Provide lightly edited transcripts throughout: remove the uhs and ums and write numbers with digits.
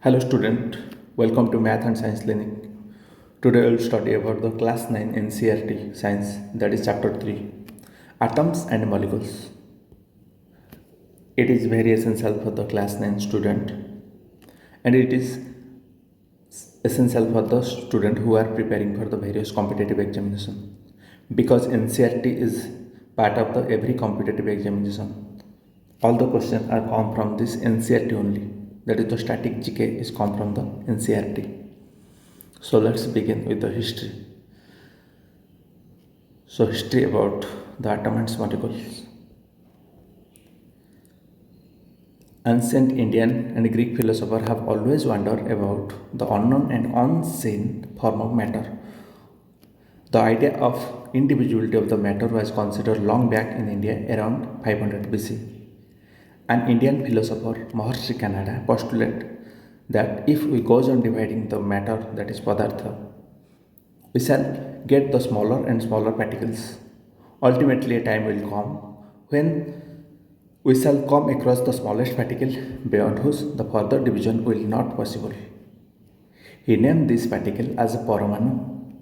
Hello student, welcome to Math and Science Clinic. Today we will study about the class 9 NCERT Science, that is chapter 3, Atoms and Molecules. It is very essential for the class 9 student, and it is essential for the student who are preparing for the various competitive examination, because NCERT is part of the every competitive examination. All the questions are come from this NCERT only. That is the static GK is come from the NCERT. So let's begin with the history. So history about the atom and molecules. Ancient Indian and Greek philosophers have always wondered about the unknown and unseen form of matter. The idea of individuality of the matter was considered long back in India around 500 BC. An Indian philosopher, Maharshi Kannada, postulated that if we goes on dividing the matter, that is Padartha, we shall get the smaller and smaller particles. Ultimately, a time will come when we shall come across the smallest particle beyond whose the further division will not possible. He named this particle as a Paramanu.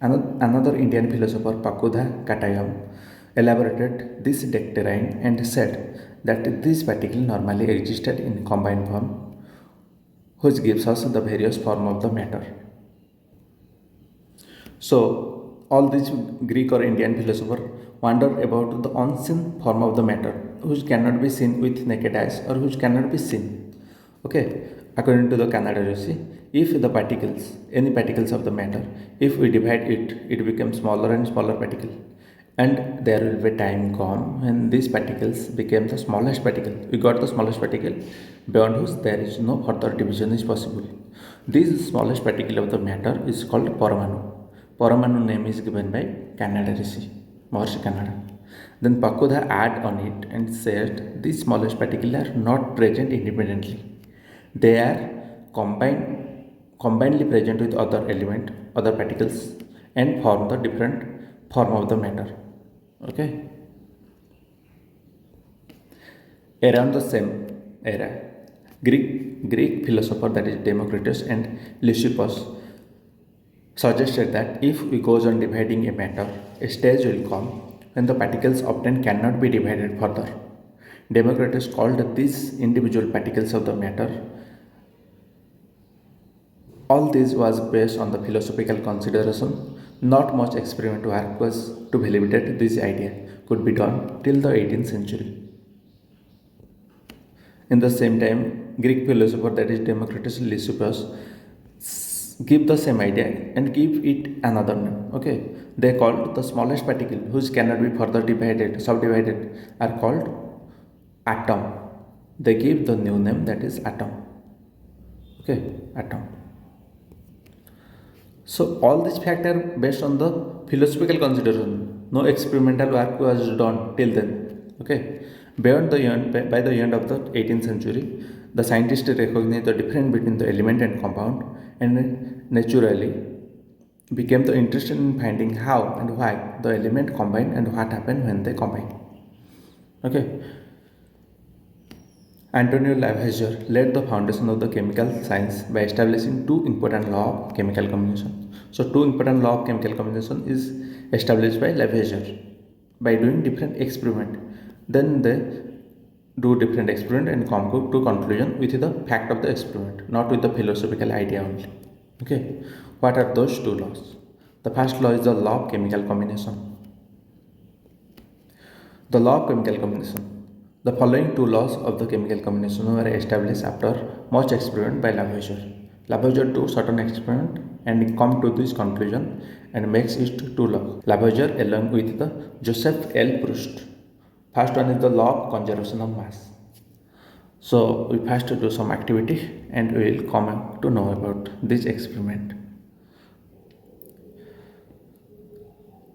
Another Indian philosopher, Pakudha Katayam, elaborated this doctrine and said that this particle normally existed in combined form, which gives us the various form of the matter. So, all these Greek or Indian philosophers wondered about the unseen form of the matter, which cannot be seen with naked eyes or which cannot be seen. Okay, according to the Kannada Rishi, if the particles, any particles of the matter, if we divide it, it becomes smaller and smaller particle. And there will be a time come when these particles became the smallest particle. We got the smallest particle beyond which there is no further division is possible. This smallest particle of the matter is called Paramanu. Paramanu name is given by Kannada Rishi, Maharshi Kannada. Then Pakudha add on it and said these smallest particles are not present independently. They are combinedly present with other element, other particles, and form the different form of the matter. Okay. Around the same era, Greek philosopher, that is Democritus and Lysippus, suggested that if we goes on dividing a matter, a stage will come when the particles often cannot be divided further. Democritus called these individual particles of the matter. All this was based on the philosophical consideration. Not much experimental work was to validate this idea could be done till the 18th century. In the same time, Greek philosopher, that is Democritus and Lysippus, give the same idea and give it another name. Okay, they called the smallest particle which cannot be further subdivided are called atom. They give the new name, that is atom. Okay, atom. So all these facts are based on the philosophical consideration. No experimental work was done till then. Okay. By the end of the 18th century, the scientists recognized the difference between the element and compound, and naturally became the interested in finding how and why the element combine and what happen when they combine. Okay. Antonio Lavoisier laid the foundation of the chemical science by establishing two important laws of chemical combination. So, two important laws of chemical combination is established by Lavoisier by doing different experiment. Then they do different experiment and come to conclusion with the fact of the experiment, not with the philosophical idea only. Okay, what are those two laws? The first law is the law of chemical combination. The law of chemical combination. The following two laws of the chemical combination were established after much experiment by Lavoisier. Lavoisier do certain experiment and come to this conclusion and makes it two laws. Lavoisier along with the Joseph L. Proust. First one is the law of conservation of mass. So we first do some activity and we will come to know about this experiment.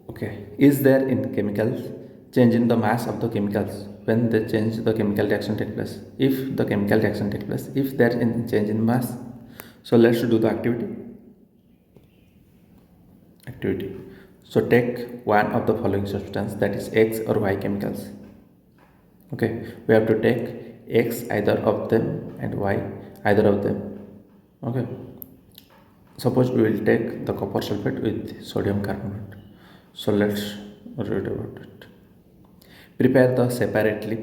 Okay, is there in chemicals change in the mass of the chemicals when they change the chemical reaction take place? If the chemical reaction take place, if there is change in mass. So let's do the activity. So take one of the following substance, that is X or Y chemicals. Okay, we have to take X either of them and Y either of them. Okay, suppose we will take the copper sulfate with sodium carbonate. So let's read about it. Prepare separately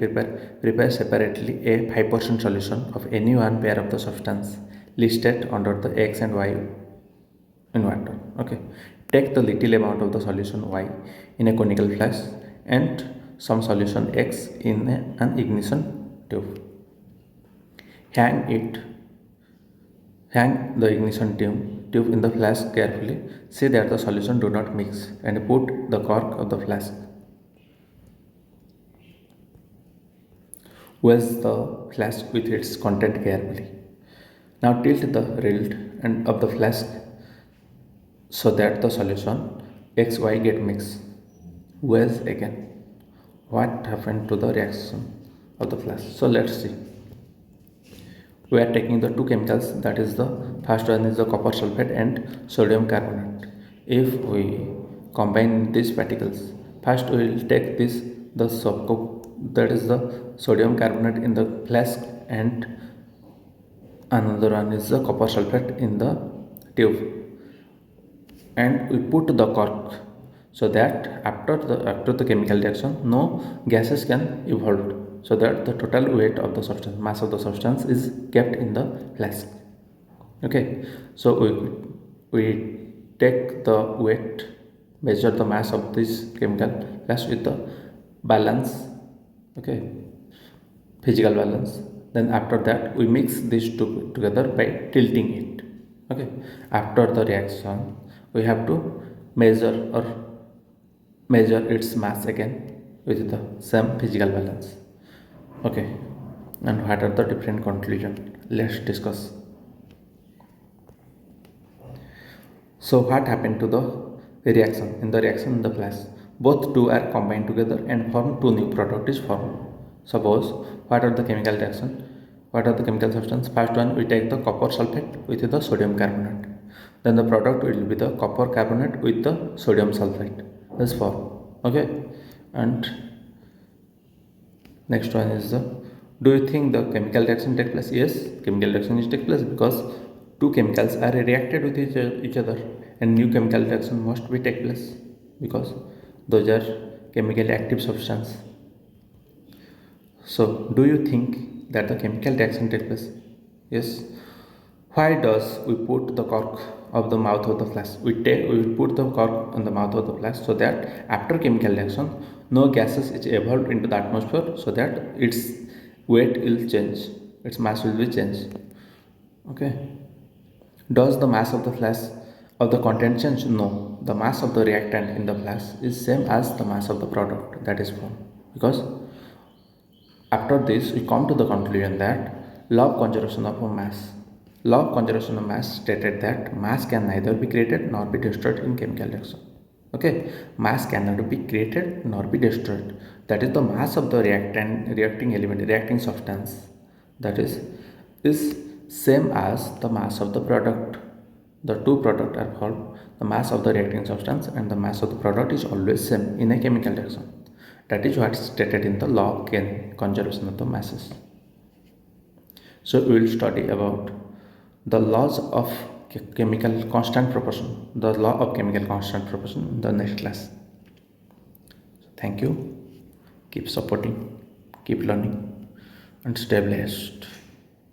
a 5% solution of any one pair of the substance listed under the X and Y in water. Okay, take the little amount of the solution Y in a conical flask and some solution X in an ignition tube. Hang the ignition tube in the flask carefully. See that the solution do not mix and put the cork of the flask. Wedge the flask with its content carefully. Now tilt the rail end of the flask so that the solution XY get mixed. Wedge again. What happened to the reaction of the flask? So let's see. We are taking the two chemicals, that is the first one is the copper sulfate and sodium carbonate. If we combine these particles, first we will take that is the sodium carbonate in the flask and another one is the copper sulfate in the tube, and we put the cork so that after the chemical reaction no gases can evolve, so that the total weight of the substance, mass of the substance is kept in the flask. Okay, so we take the weight, measure the mass of this chemical flask with the balance, okay, physical balance. Then after that we mix these two together by tilting it. Okay, after the reaction we have to measure its mass again with the same physical balance. Okay, and what are the different conclusion? Let's discuss. So what happened to the reaction? In the reaction in the flask, both two are combined together and form two new product is formed. Suppose what are the chemical reaction? What are the chemical substance? First one, we take the copper sulfate with the sodium carbonate. Then the product will be the copper carbonate with the sodium sulfate. This form. Okay, and next one is do you think the chemical reaction take place? Yes, chemical reaction is take place because two chemicals are reacted with each other, and new chemical reaction must be take place because those are chemically active substance. So do you think that the chemical reaction take place? Yes. Why does we put the cork of the mouth of the flask? We will put the cork on the mouth of the flask so that after chemical reaction no gases is evolved into the atmosphere, so that its weight will change, its mass will be changed. Okay. Does the mass of the flask of the content change? No. The mass of the reactant in the flask is same as the mass of the product that is formed. Because after this we come to the conclusion that law of conservation of mass. Law of conservation of mass stated that mass can neither be created nor be destroyed in chemical reaction. Okay, mass cannot be created nor be destroyed. That is the mass of the reacting element, reacting substance. That is same as the mass of the product. The two products are formed. The mass of the reacting substance and the mass of the product is always same in a chemical reaction. That is what is stated in the law of conservation of the masses. So we will study about the laws of chemical constant proportion, the law of chemical constant proportion in the next class. Thank you. Keep supporting, keep learning, and stay blessed.